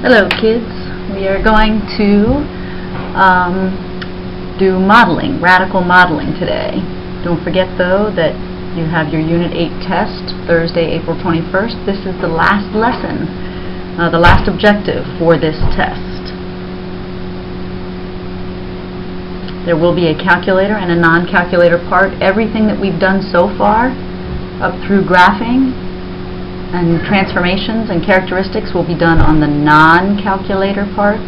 Hello kids, we are going to do modeling, radical modeling today. Don't forget though that you have your Unit 8 test Thursday, April 21st. This is the last lesson, the last objective for this test. There will be a calculator and a non-calculator part. Everything that we've done so far up through graphing and transformations and characteristics will be done on the non-calculator part.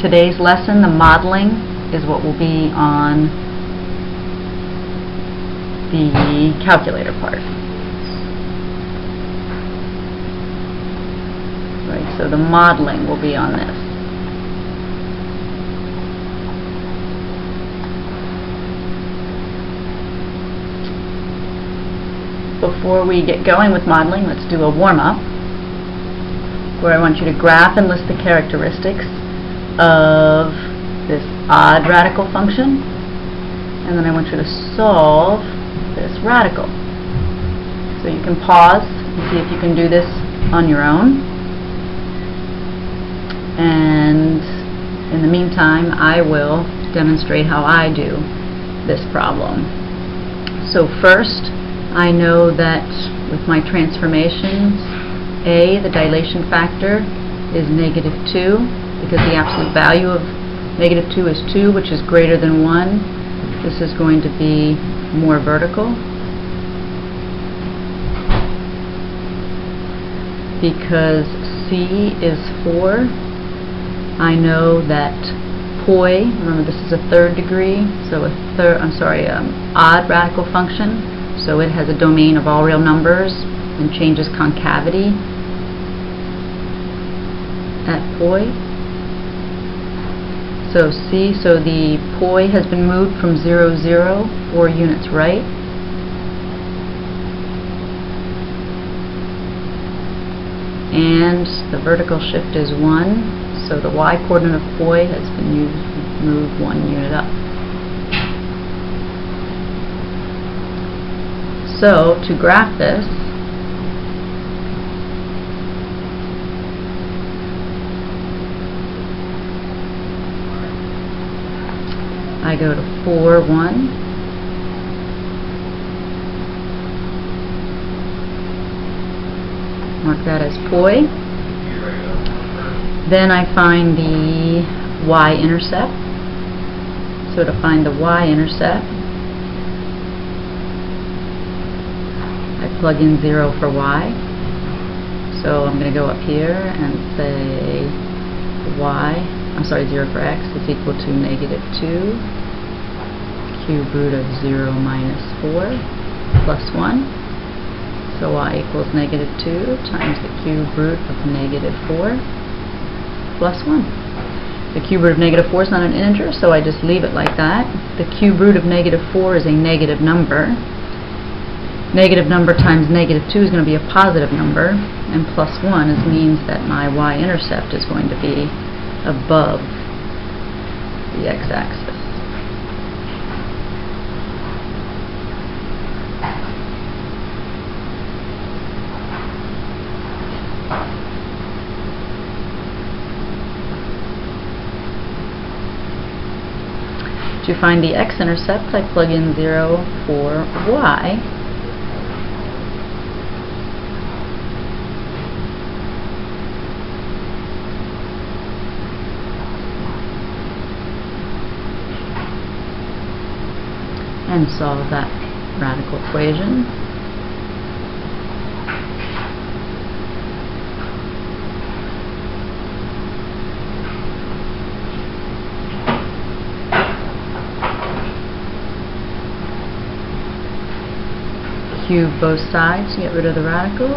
Today's lesson, the modeling, is what will be on the calculator part. Right, so the modeling will be on this. Before we get going with modeling, let's do a warm-up where I want you to graph and list the characteristics of this odd radical function, and then I want you to solve this radical. So you can pause and see if you can do this on your own, and in the meantime I will demonstrate how I do this problem. So first, I know that with my transformations, A, the dilation factor, is -2, because the absolute value of -2 is 2, which is greater than 1. This is going to be more vertical. Because C is 4, I know that poi, remember this is a third degree, so odd radical function. So it has a domain of all real numbers and changes concavity at poi. So C, so the poi has been moved from 0, 0, 4 units right. And the vertical shift is 1, so the y coordinate of poi has been moved 1 unit up. So, to graph this, I go to 4, 1, mark that as poi. Then I find the y-intercept. So to find the y-intercept, plug in 0 for y. So I'm going to go up here and say y, 0 for x is equal to -2 cube root of 0 minus 4 plus 1. So y equals -2 times the cube root of -4 plus 1. The cube root of -4 is not an integer, so I just leave it like that. The cube root of -4 is a negative number. Negative number times -2 is going to be a positive number, and plus 1 means that my y-intercept is going to be above the x-axis. To find the x-intercept, I plug in 0 for y. And solve that radical equation. Cube both sides to get rid of the radical.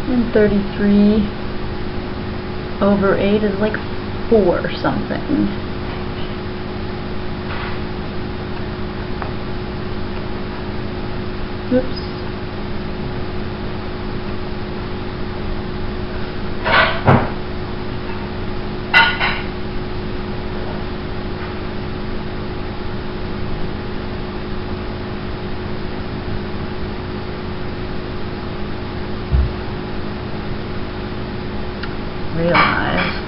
And 33 over 8 is like 4 or something. Oops. realize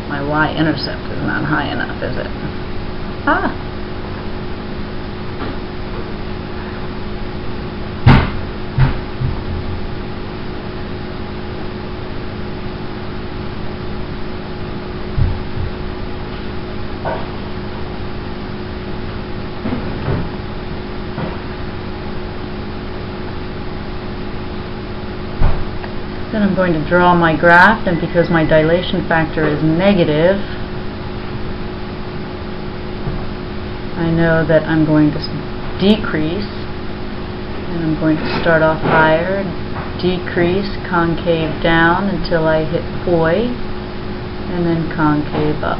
my y-intercept is not high enough, is it? Ah! Then I'm going to draw my graph, and because my dilation factor is negative, I know that I'm going to decrease, and I'm going to start off higher, decrease, concave down until I hit poi, and then concave up.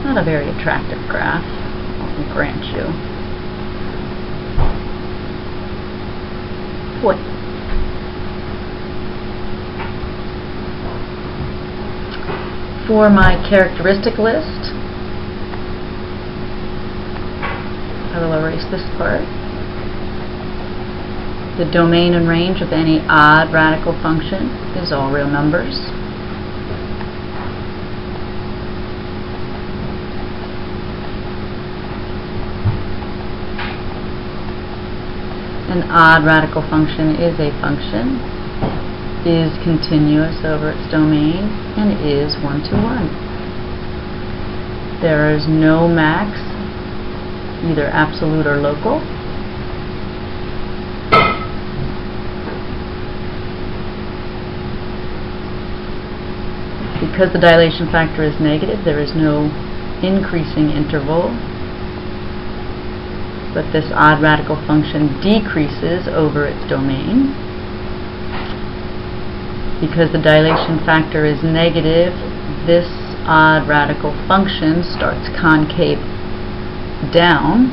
Not a very attractive graph, I'll grant you. Poi. For my characteristic list, I will erase this part. The domain and range of any odd radical function is all real numbers. An odd radical function is a function, is continuous over its domain, and is one-to-one. There is no max, either absolute or local. Because the dilation factor is negative, there is no increasing interval, but this odd radical function decreases over its domain. Because the dilation factor is negative, this odd radical function starts concave down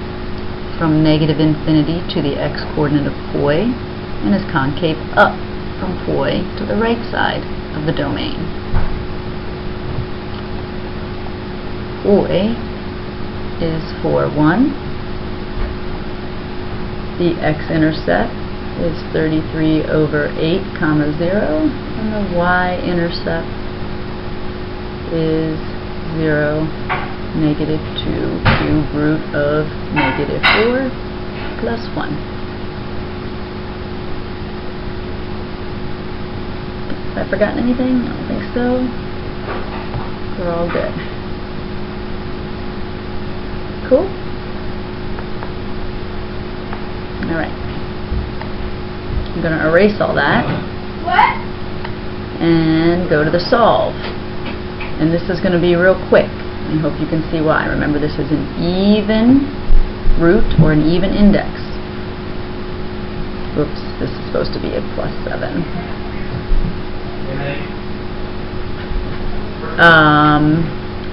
from negative infinity to the x-coordinate of poi, and is concave up from poi to the right side of the domain. Poi is 4, 1. The x-intercept is 33 over 8, comma 0, and the y-intercept is 0, negative 2 cube root of negative 4 plus 1. Have I forgotten anything? I don't think so. We're all good. Cool? Alright. I'm going to erase all that. What? And go to the solve. And this is going to be real quick. I hope you can see why. Remember, this is an even root or an even index. Oops, this is supposed to be a plus 7.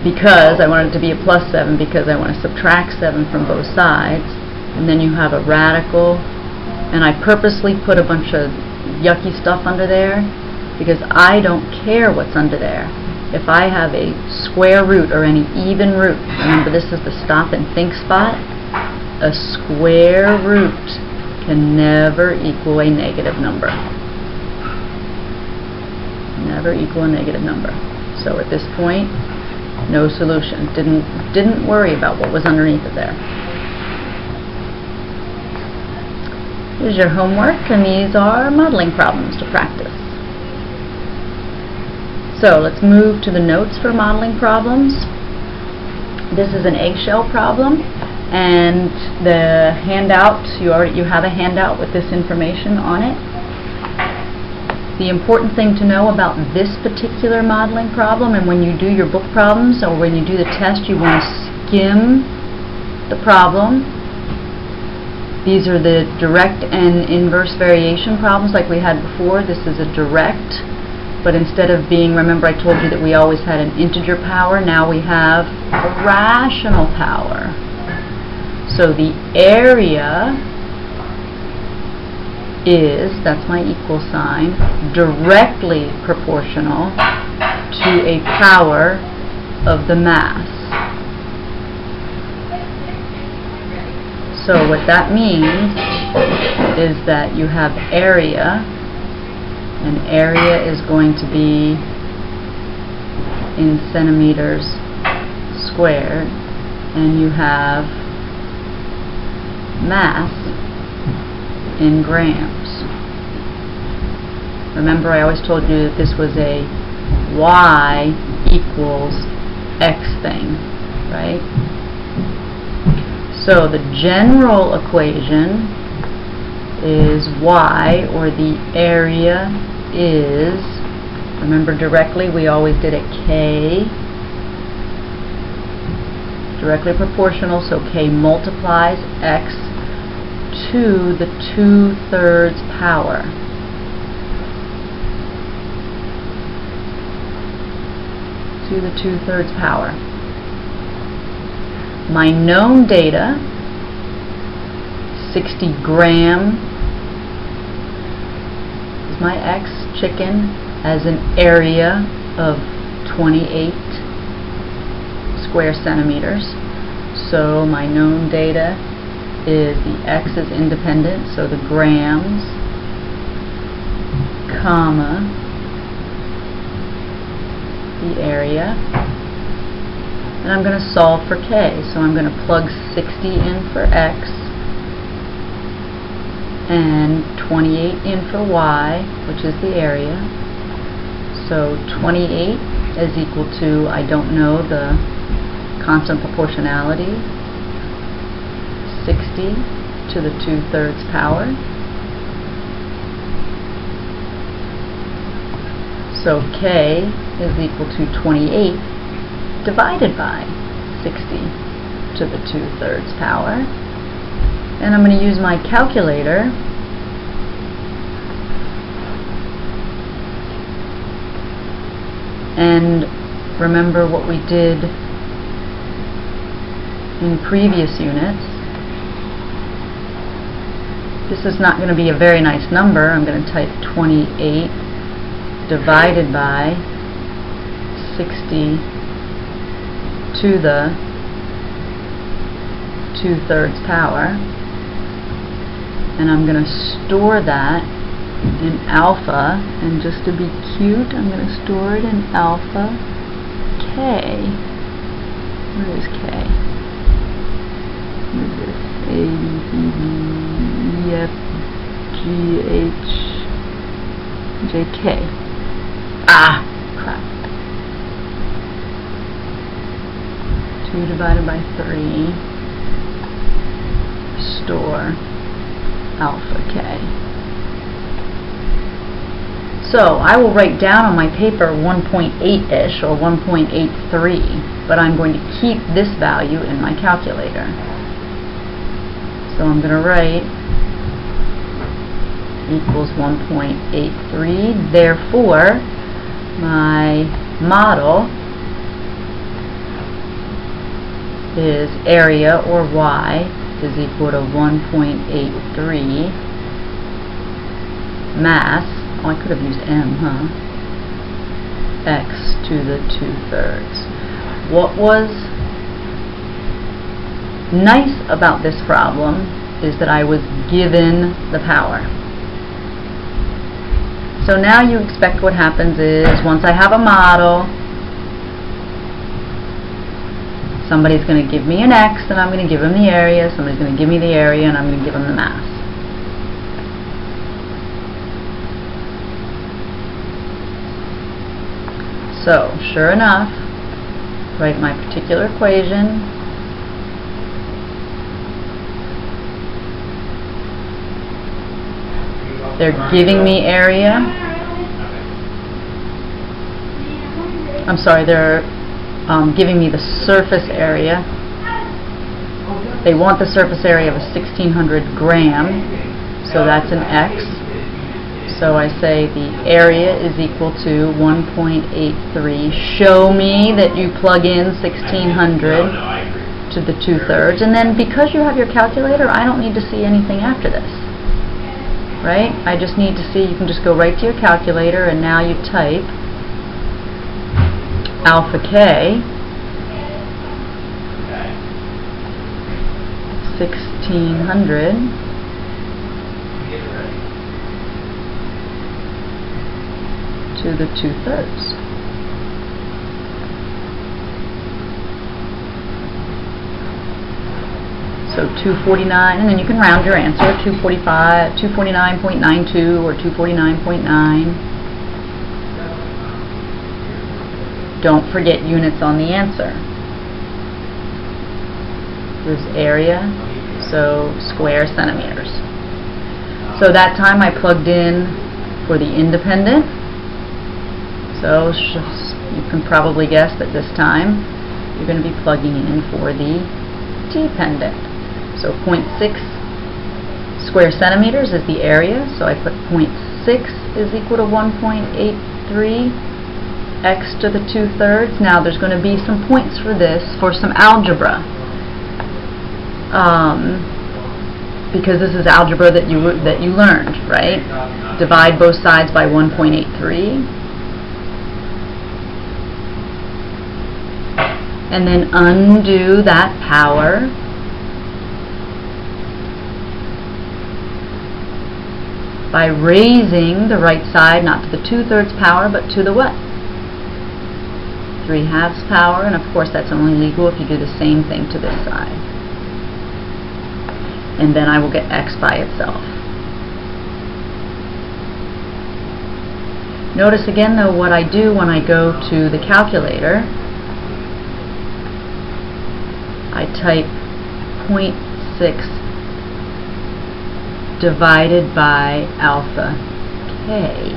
Because I want it to be a plus 7 because I want to subtract 7 from both sides. And then you have a radical. And I purposely put a bunch of yucky stuff under there because I don't care what's under there. If I have a square root or any even root, remember this is the stop and think spot, a square root can never equal a negative number. Never equal a negative number. So at this point, no solution. Didn't worry about what was underneath it there. Here's your homework, and these are modeling problems to practice. So let's move to the notes for modeling problems. This is an eggshell problem, and the handout, you have a handout with this information on it. The important thing to know about this particular modeling problem, and when you do your book problems or when you do the test, you want to skim the problem. These are the direct and inverse variation problems like we had before. This is a direct, but instead of being, remember I told you that we always had an integer power, now we have a rational power. So the area is, that's my equal sign, directly proportional to a power of the mass. So what that means is that you have area and area is going to be in centimeters squared, and you have mass in grams. Remember, I always told you that this was a y equals x thing, right? So the general equation is y, or the area is, remember directly we always did it k, directly proportional, so k multiplies x to the 2/3 power. To the 2/3 power. My known data, 60 gram is my X chicken, has an area of 28 square centimeters. So my known data is the X is independent, so the grams, comma, the area, and I'm going to solve for K. So I'm going to plug 60 in for X and 28 in for Y, which is the area. So 28 is equal to, I don't know the constant proportionality, 60 to the 2/3 power. So K is equal to 28 divided by 60 to the 2/3 power. And I'm going to use my calculator and remember what we did in previous units. This is not going to be a very nice number. I'm going to type 28 divided by 60 to the 2/3 power, and I'm going to store that in alpha, and just to be cute I'm going to store it in alpha K. Where is K? What is this? A, B, C, D, E, F, G, H, J, K. Ah, crap. 2 divided by 3, store alpha K. So I will write down on my paper 1.8-ish or 1.83, but I'm going to keep this value in my calculator. So I'm going to write equals 1.83. Therefore, my model is area, or y, is equal to 1.83 mass. Oh, I could have used m, huh? X to the 2/3. What was nice about this problem is that I was given the power. So now you expect what happens is, once I have a model, somebody's going to give me an X and I'm going to give them the area, somebody's going to give me the area and I'm going to give them the mass. So, sure enough, write my particular equation. They're giving me area. I'm sorry, they're giving me the surface area. They want the surface area of a 1600 gram, so that's an X. So I say the area is equal to 1.83. Show me that you plug in 1600 to the 2/3, and then because you have your calculator, I don't need to see anything after this. Right? I just need to see, you can just go right to your calculator and now you type alpha K, 1600 to the 2/3. So 249, and then you can round your answer, 245, 249.92 or 249.9. Don't forget units on the answer. This area, so square centimeters. So that time I plugged in for the independent. So you can probably guess that this time you're going to be plugging in for the dependent. So 0.6 square centimeters is the area, so I put 0.6 is equal to 1.83 x to the 2/3. Now there's going to be some points for this for some algebra, because this is algebra that you learned, right? Divide both sides by 1.83, and then undo that power by raising the right side not to the 2/3 power but to the what? 3/2 power, and of course that's only legal if you do the same thing to this side. And then I will get x by itself. Notice again though what I do when I go to the calculator. I type 0.6 divided by alpha k,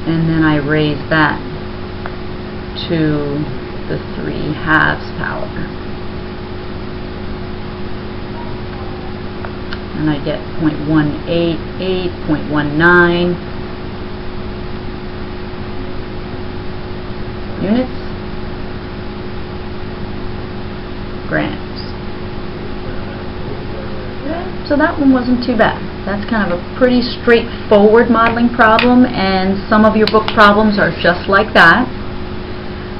and then I raise that to the 3/2 power, and I get 0.188, 0.19 units, grams. So that one wasn't too bad. That's kind of a pretty straightforward modeling problem, and some of your book problems are just like that.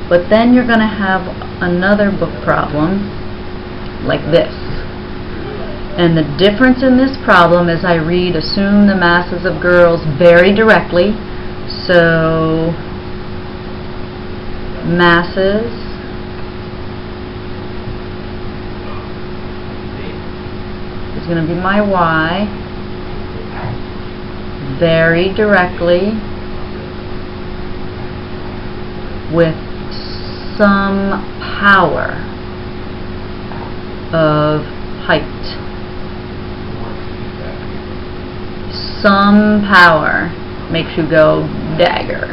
But then you're going to have another book problem like this. And the difference in this problem is I read, assume the masses of girls vary directly. So masses is going to be my y, vary directly with some power of height. Some power makes you go dagger.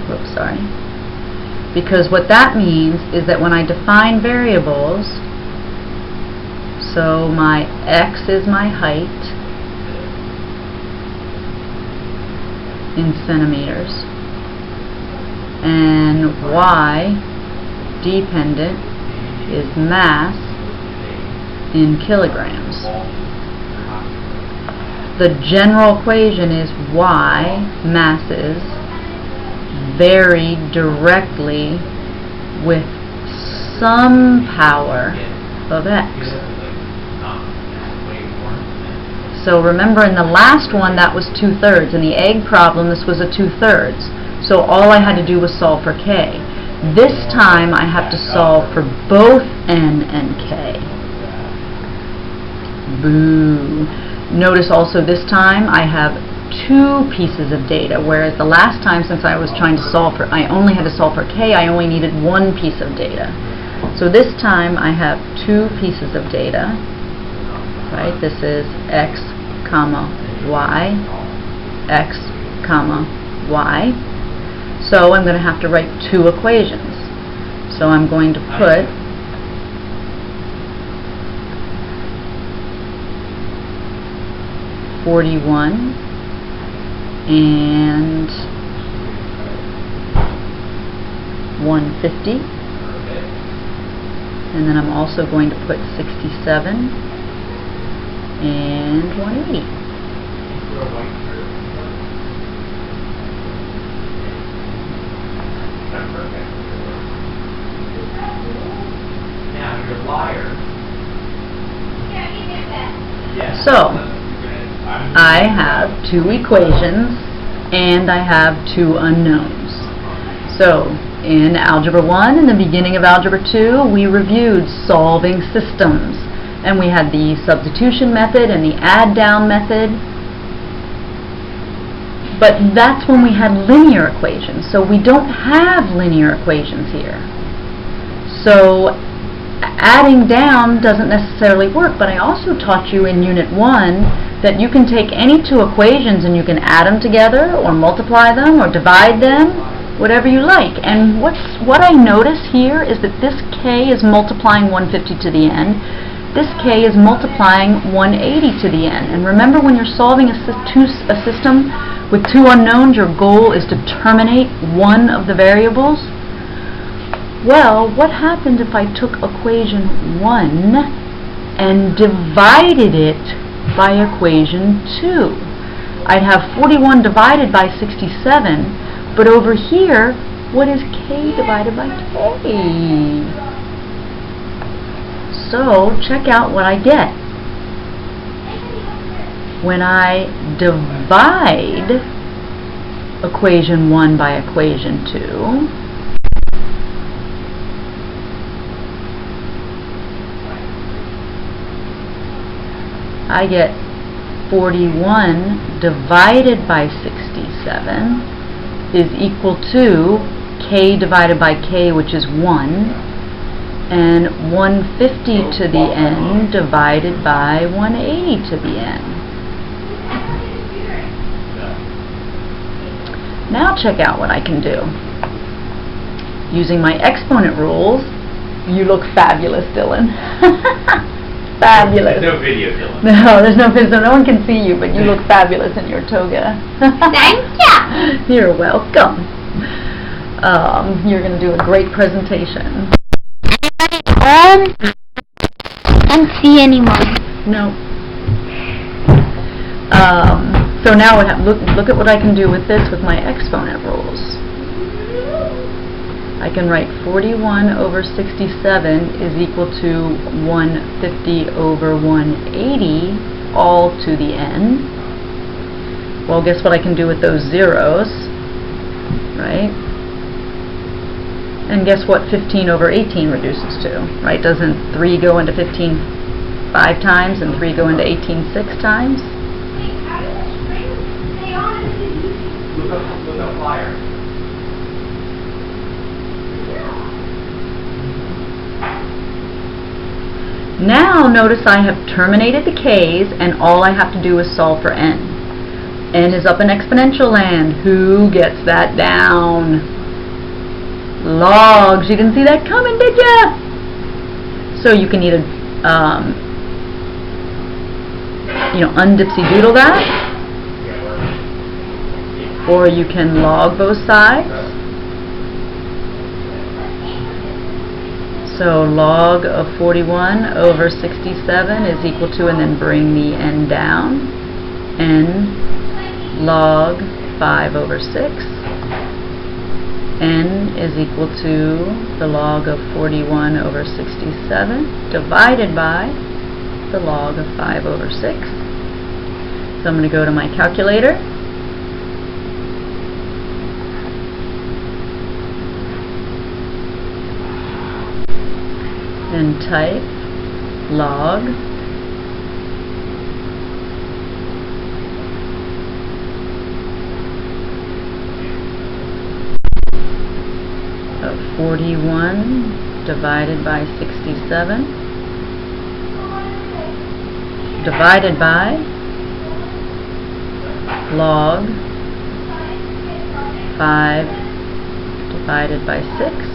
Whoops, sorry. Because what that means is that when I define variables, so my x is my height in centimeters, and y, dependent, is mass in kilograms. The general equation is y, masses, vary directly with some power of x. So remember in the last one that was 2/3. In the egg problem this was a 2/3. So all I had to do was solve for k. This time I have to solve for both n and k. Boo. Notice also this time I have two pieces of data, whereas the last time, since I was trying to solve for, I only had to solve for k, I only needed one piece of data. So this time I have two pieces of data, right? This is x, comma, y, x, comma, y. So I'm going to have to write two equations. So I'm going to put (41) and 150, and then I'm also going to put 67 and 180. Now you're a liar. So I have two equations and I have two unknowns. So in Algebra 1, in the beginning of Algebra 2, we reviewed solving systems. And we had the substitution method and the add down method. But that's when we had linear equations. So we don't have linear equations here. So adding down doesn't necessarily work, but I also taught you in Unit 1 that you can take any two equations and you can add them together or multiply them or divide them, whatever you like. And what I notice here is that this k is multiplying 150 to the n. This k is multiplying 180 to the n. And remember, when you're solving a system with two unknowns, your goal is to terminate one of the variables. Well, what happened if I took equation 1 and divided it by equation 2? I'd have 41 divided by 67, but over here, what is k divided by k? So, check out what I get. When I divide equation 1 by equation 2, I get 41 divided by 67 is equal to k divided by k, which is 1, and 150 to the n divided by 180 to the n. Now check out what I can do. Using my exponent rules, you look fabulous, Dylan. Fabulous. There's no video, Dylan. No, there's no video, so no one can see you, but you look fabulous in your toga. Thank you. You're welcome. You're going to do a great presentation. Can't see anyone. No. So now look at what I can do with this with my exponent rules. I can write 41 over 67 is equal to 150 over 180, all to the n. Well, guess what I can do with those zeros, right? And guess what 15 over 18 reduces to, right? Doesn't 3 go into 15 5 times and 3 go into 18 6 times? Look up flyer. Now notice I have terminated the k's and all I have to do is solve for n. N is up in exponential land. Who gets that down? Logs. You didn't see that coming, did ya? So you can either undipsy-doodle that, or you can log both sides. So log of 41 over 67 is equal to, and then bring the n down, n log 5 over 6. N is equal to the log of 41 over 67 divided by the log of 5 over 6. So I'm going to go to my calculator. And type log of 41 divided by 67 divided by log 5 divided by 6.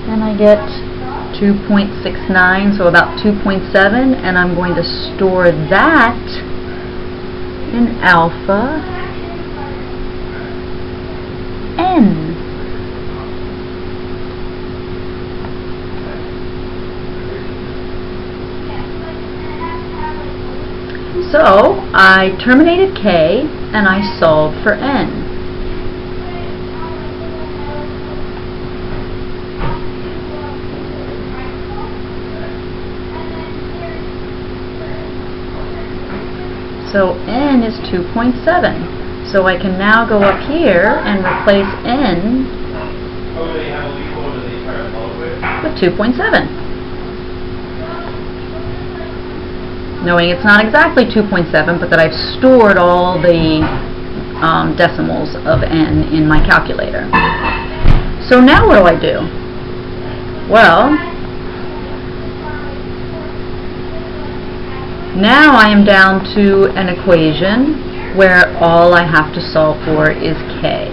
And I get 2.69, so about 2.7, and I'm going to store that in alpha n. So I terminated k and I solved for n. So n is 2.7. So I can now go up here and replace n with 2.7. Knowing it's not exactly 2.7, but that I've stored all the decimals of n in my calculator. So now what do I do? Well, now I am down to an equation where all I have to solve for is k.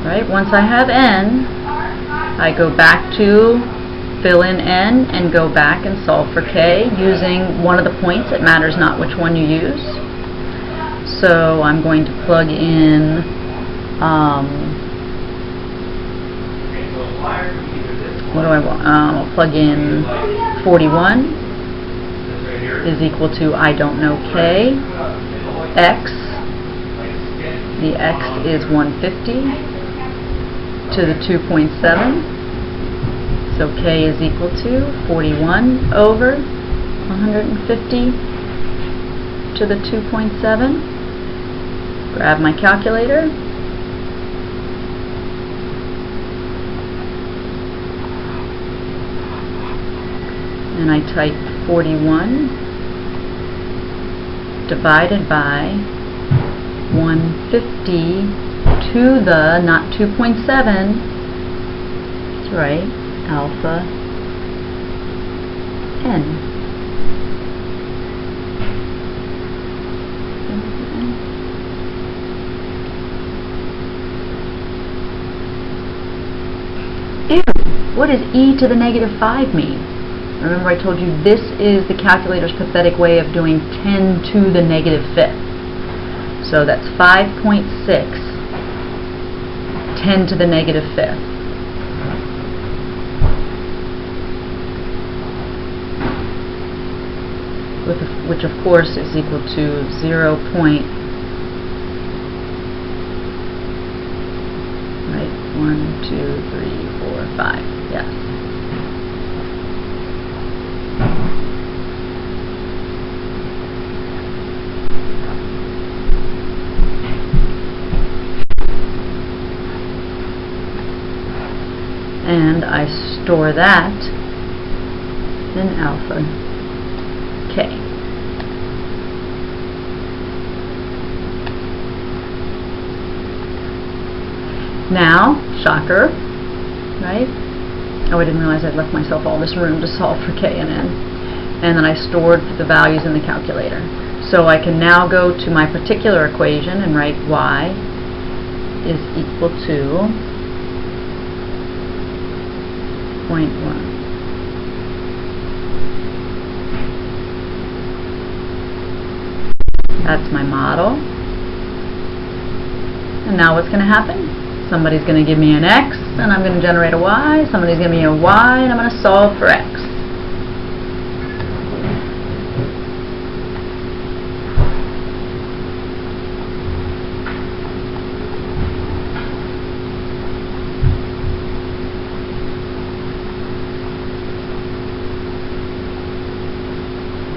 Right? Once I have n, I go back to fill in n and go back and solve for k using one of the points. It matters not which one you use. So I'm going to plug in what do I want? I'll plug in 41 is equal to I don't know k, x, the x is 150 to the 2.7, so k is equal to 41 over 150 to the 2.7. Grab my calculator. And I type 41 divided by 150 to the, not 2.7, that's right, alpha n. Ew, what does e to the negative 5 mean? Remember I told you this is the calculator's pathetic way of doing 10 to the negative 5th. So that's 5.6, 10 to the negative 5th. Which of course is equal to 0. Right, 1, 2, 3, 4, 5. Yes. And I store that in alpha k. Now, shocker, right? Oh, I didn't realize I'd left myself all this room to solve for k and n. And then I stored the values in the calculator. So I can now go to my particular equation and write y is equal to 0.1. That's my model. And now what's going to happen? Somebody's going to give me an x, and I'm going to generate a y. Somebody's going to give me a y, and I'm going to solve for x.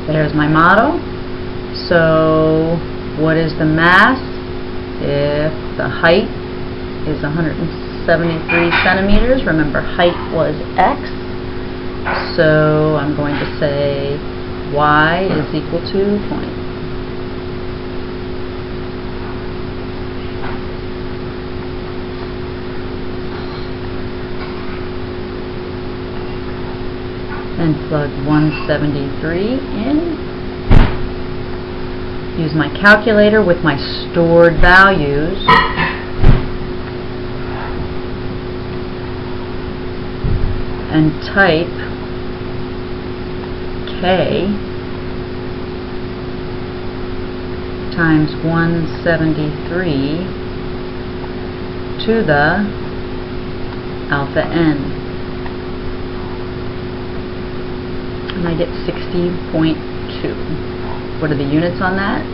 There's my model. So what is the mass if the height is 173 centimeters? Remember, height was x. So I'm going to say y is equal to point. And plug 173 in. Use my calculator with my stored values. And type k times 173 to the alpha n. And I get 60.2. What are the units on that?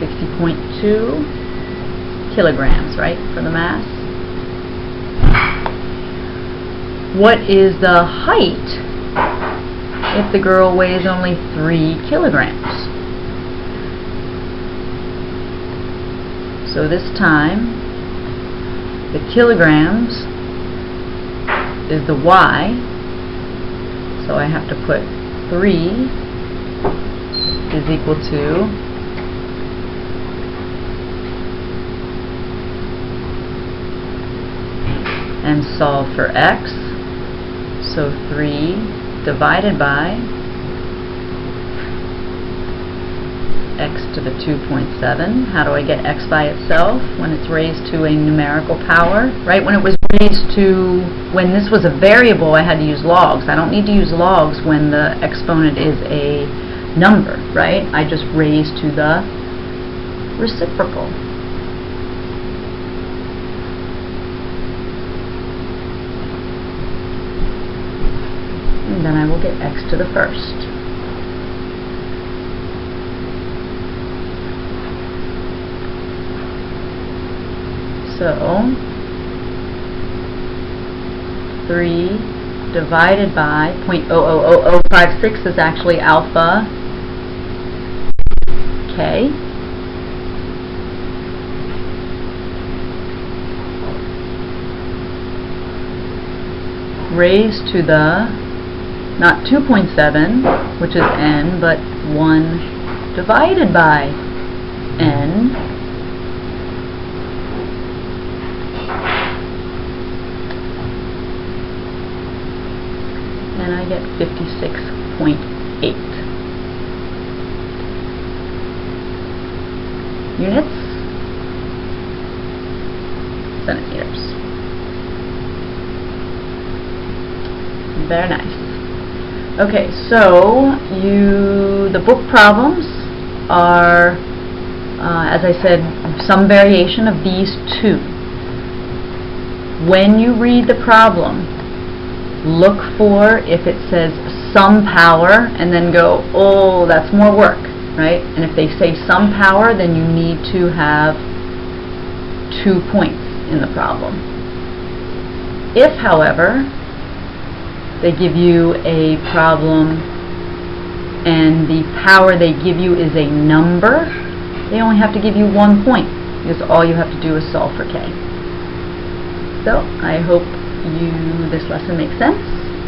60.2 kilograms, right, for the mass? what is the height if the girl weighs only 3 kilograms? So this time, the kilograms is the y, so I have to put 3 is equal to and solve for x. So 3 divided by x to the 2.7. How do I get x by itself when it's raised to a numerical power? Right? When it was raised to, when this was a variable, I had to use logs. I don't need to use logs when the exponent is a number, right? I just raise to the reciprocal. And then I will get x to the first. So 3 divided by 0.000056 is actually alpha k. Raised to the, not 2.7, which is n, but 1 divided by n. And I get 56.8 units, centimeters. Very nice. Okay, so the book problems are, as I said, some variation of these two. When you read the problem, look for if it says some power and then go, oh, that's more work, right? And if they say some power, then you need to have 2 points in the problem. If, however, they give you a problem and the power they give you is a number, they only have to give you 1 point because all you have to do is solve for k. So I hope this lesson makes sense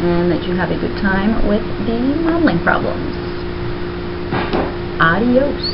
and that you have a good time with the modeling problems. Adios.